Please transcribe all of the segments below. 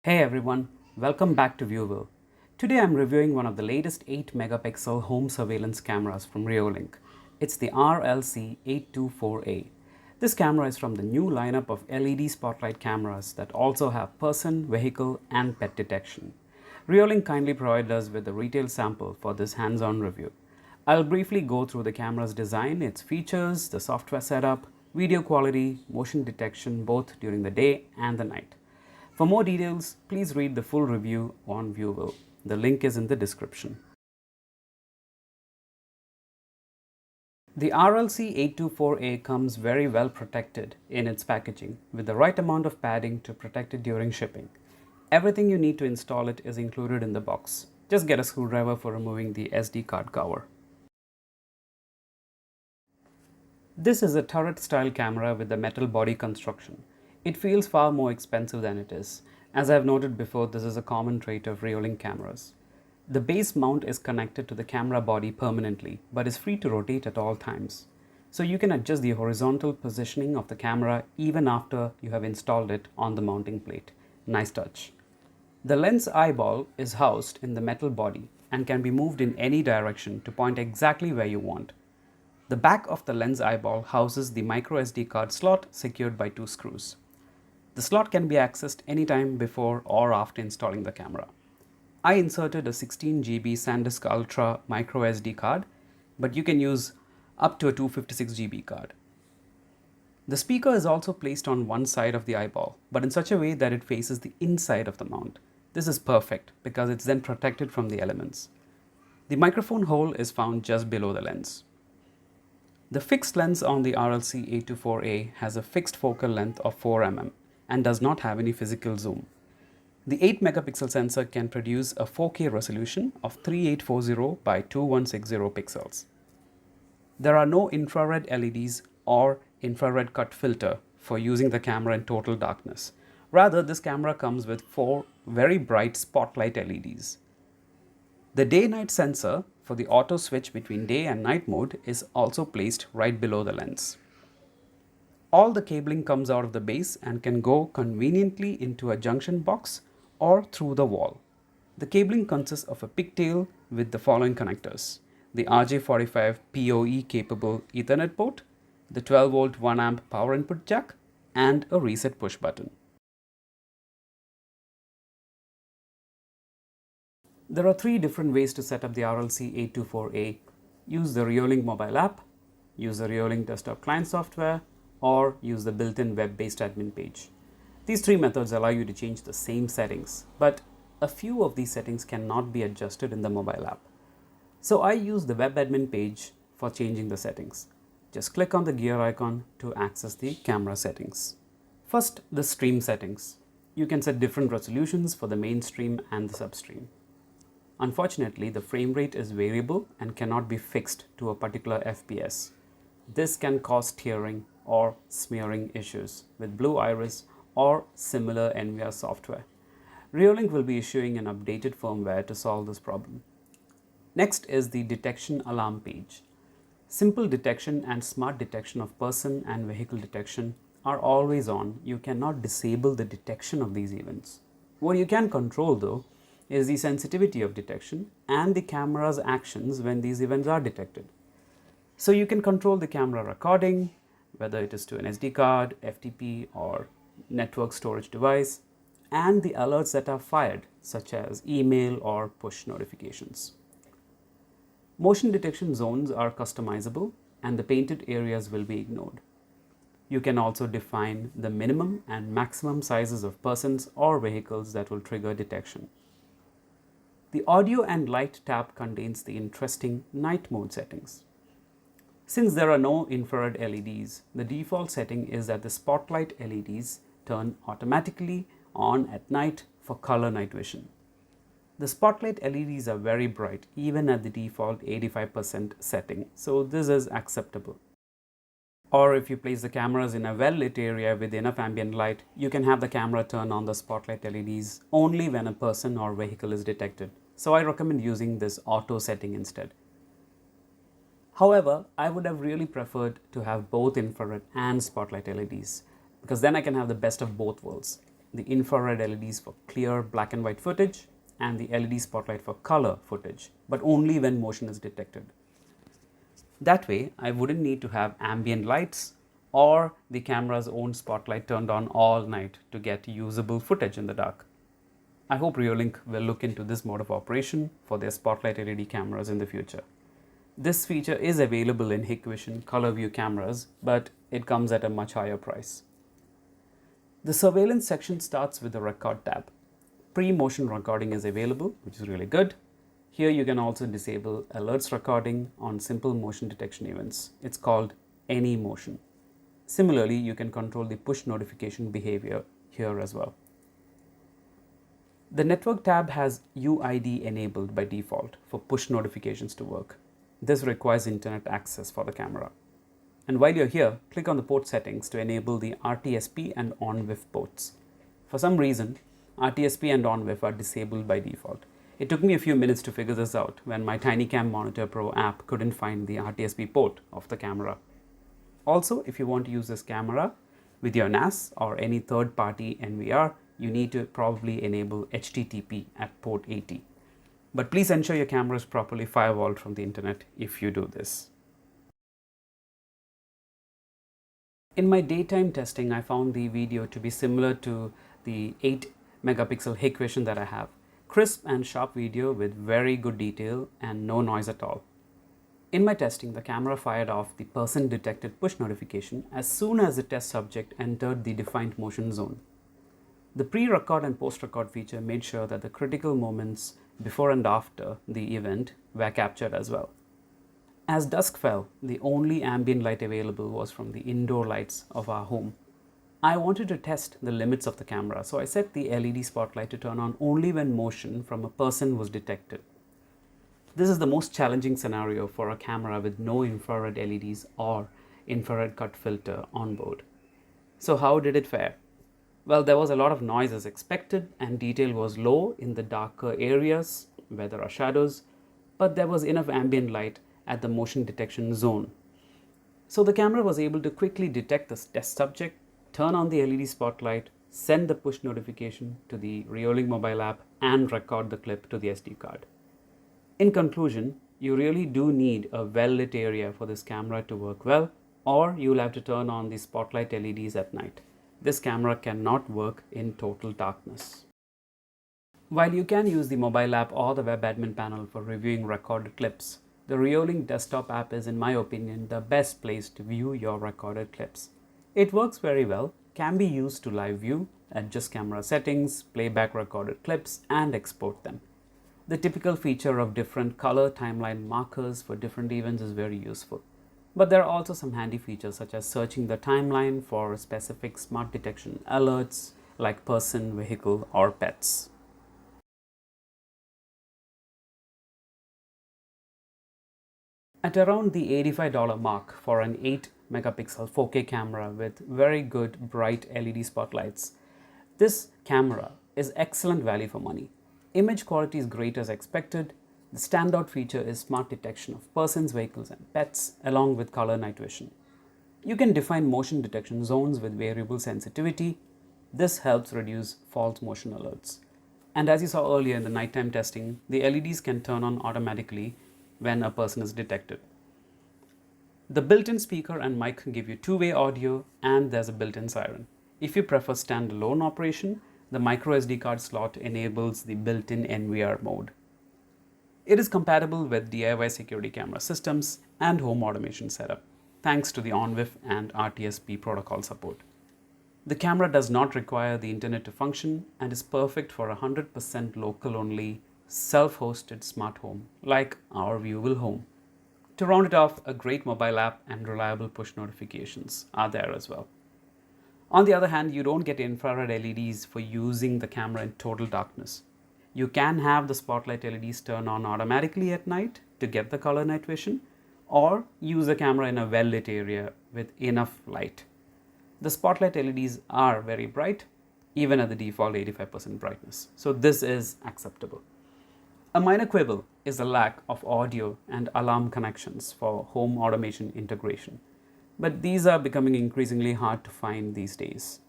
Hey everyone, welcome back to Viewville. Today I'm reviewing one of the latest 8 megapixel home surveillance cameras from Reolink. It's the RLC-824A. This camera is from the new lineup of LED spotlight cameras that also have person, vehicle and pet detection. Reolink kindly provided us with a retail sample for this hands-on review. I'll briefly go through the camera's design, its features, the software setup, video quality, motion detection both during the day and the night. For more details, please read the full review on Viewville. The link is in the description. The RLC-824A comes very well protected in its packaging with the right amount of padding to protect it during shipping. Everything you need to install it is included in the box. Just get a screwdriver for removing the SD card cover. This is a turret-style camera with a metal body construction. It feels far more expensive than it is. As I have noted before, this is a common trait of Reolink cameras. The base mount is connected to the camera body permanently, but is free to rotate at all times. So you can adjust the horizontal positioning of the camera even after you have installed it on the mounting plate. Nice touch. The lens eyeball is housed in the metal body and can be moved in any direction to point exactly where you want. The back of the lens eyeball houses the microSD card slot secured by 2 screws. The slot can be accessed anytime before or after installing the camera. I inserted a 16 GB SanDisk Ultra microSD card, but you can use up to a 256 GB card. The speaker is also placed on one side of the eyeball, but in such a way that it faces the inside of the mount. This is perfect because it's then protected from the elements. The microphone hole is found just below the lens. The fixed lens on the RLC-824A has a fixed focal length of 4 mm and does not have any physical zoom. The 8 megapixel sensor can produce a 4K resolution of 3840 by 2160 pixels. There are no infrared LEDs or infrared cut filter for using the camera in total darkness. Rather, this camera comes with 4 very bright spotlight LEDs. The day-night sensor for the auto switch between day and night mode is also placed right below the lens. All the cabling comes out of the base and can go conveniently into a junction box or through the wall. The cabling consists of a pigtail with the following connectors: the RJ45 PoE capable Ethernet port, the 12-volt 1-amp power input jack, and a reset push button. There are 3 different ways to set up the RLC-824A. Use the Reolink mobile app, use the Reolink desktop client software, or use the built-in web-based admin page. These 3 methods allow you to change the same settings, but a few of these settings cannot be adjusted in the mobile app. So I use the web admin page for changing the settings. Just click on the gear icon to access the camera settings. First, the stream settings. You can set different resolutions for the main stream and the substream. Unfortunately, the frame rate is variable and cannot be fixed to a particular FPS. This can cause tearing or smearing issues with Blue Iris or similar NVR software. Reolink will be issuing an updated firmware to solve this problem. Next is the detection alarm page. Simple detection and smart detection of person and vehicle detection are always on. You cannot disable the detection of these events. What you can control though is the sensitivity of detection and the camera's actions when these events are detected. So you can control the camera recording, whether it is to an SD card, FTP or network storage device, and the alerts that are fired such as email or push notifications. Motion detection zones are customizable and the painted areas will be ignored. You can also define the minimum and maximum sizes of persons or vehicles that will trigger detection. The audio and light tab contains the interesting night mode settings. Since there are no infrared LEDs, the default setting is that the spotlight LEDs turn automatically on at night for color night vision. The spotlight LEDs are very bright even at the default 85% setting, so this is acceptable. Or if you place the cameras in a well-lit area with enough ambient light, you can have the camera turn on the spotlight LEDs only when a person or vehicle is detected. So I recommend using this auto setting instead. However, I would have really preferred to have both infrared and spotlight LEDs because then I can have the best of both worlds. the infrared LEDs for clear black and white footage and the LED spotlight for color footage, but only when motion is detected. That way, I wouldn't need to have ambient lights or the camera's own spotlight turned on all night to get usable footage in the dark. I hope Reolink will look into this mode of operation for their spotlight LED cameras in the future. This feature is available in Hikvision color view cameras, but it comes at a much higher price. The surveillance section starts with the record tab. Pre-motion recording is available, which is really good. Here you can also disable alerts recording on simple motion detection events. It's called any motion. Similarly, you can control the push notification behavior here as well. The network tab has UID enabled by default for push notifications to work. This requires internet access for the camera. And while you're here, click on the port settings to enable the RTSP and ON-WIF ports. For some reason, RTSP and ON-WIF are disabled by default. It took me a few minutes to figure this out when my TinyCam Monitor Pro app couldn't find the RTSP port of the camera. Also, if you want to use this camera with your NAS or any third-party NVR, you need to probably enable HTTP at port 80. But please ensure your camera is properly firewalled from the internet if you do this. In my daytime testing, I found the video to be similar to the 8 megapixel Hikvision that I have. Crisp and sharp video with very good detail and no noise at all. In my testing, the camera fired off the person detected push notification as soon as the test subject entered the defined motion zone. The pre-record and post-record feature made sure that the critical moments before and after the event were captured as well. As dusk fell, the only ambient light available was from the indoor lights of our home. I wanted to test the limits of the camera, so I set the LED spotlight to turn on only when motion from a person was detected. This is the most challenging scenario for a camera with no infrared LEDs or infrared cut filter on board. So how did it fare? Well, there was a lot of noise as expected and detail was low in the darker areas where there are shadows, but there was enough ambient light at the motion detection zone. So the camera was able to quickly detect the test subject, turn on the LED spotlight, send the push notification to the Reolink mobile app and record the clip to the SD card. In conclusion, you really do need a well-lit area for this camera to work well, or you'll have to turn on the spotlight LEDs at night. This camera cannot work in total darkness. While you can use the mobile app or the web admin panel for reviewing recorded clips, the Reolink desktop app is, in my opinion, the best place to view your recorded clips. It works very well, can be used to live view, adjust camera settings, playback recorded clips, and export them. The typical feature of different color timeline markers for different events is very useful. But there are also some handy features such as searching the timeline for specific smart detection alerts like person, vehicle, or pets. At around the $85 mark for an 8 megapixel 4K camera with very good bright LED spotlights, this camera is excellent value for money. Image quality is great as expected. The standout feature is smart detection of persons, vehicles, and pets, along with color night vision. You can define motion detection zones with variable sensitivity. This helps reduce false motion alerts. And as you saw earlier in the nighttime testing, the LEDs can turn on automatically when a person is detected. The built-in speaker and mic give you two-way audio, and there's a built-in siren. If you prefer standalone operation, the micro SD card slot enables the built-in NVR mode. It is compatible with DIY security camera systems and home automation setup, thanks to the ON-WIF and RTSP protocol support. The camera does not require the internet to function and is perfect for a 100% local-only, self-hosted smart home like our viewable home. To round it off, a great mobile app and reliable push notifications are there as well. On the other hand, you don't get infrared LEDs for using the camera in total darkness. You can have the spotlight LEDs turn on automatically at night to get the color night vision, or use the camera in a well-lit area with enough light. The spotlight LEDs are very bright, even at the default 85% brightness, so this is acceptable. A minor quibble is the lack of audio and alarm connections for home automation integration, but these are becoming increasingly hard to find these days.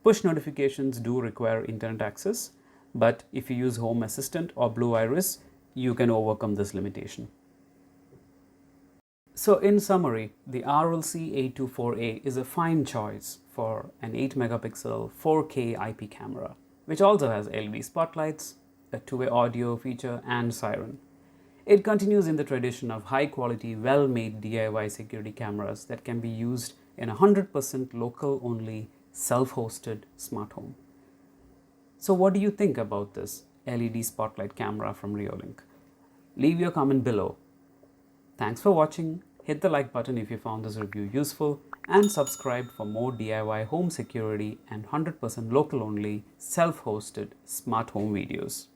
Push notifications do require internet access, but if you use Home Assistant or Blue Iris, you can overcome this limitation. So in summary, the RLC-824A is a fine choice for an 8 megapixel 4K IP camera, which also has LED spotlights, a two-way audio feature and siren. It continues in the tradition of high quality, well-made DIY security cameras that can be used in a 100% local only self-hosted smart home. So what do you think about this LED spotlight camera from Reolink? Leave your comment below. Thanks for watching. Hit the like button if you found this review useful and subscribe for more DIY home security and 100% local only self-hosted smart home videos.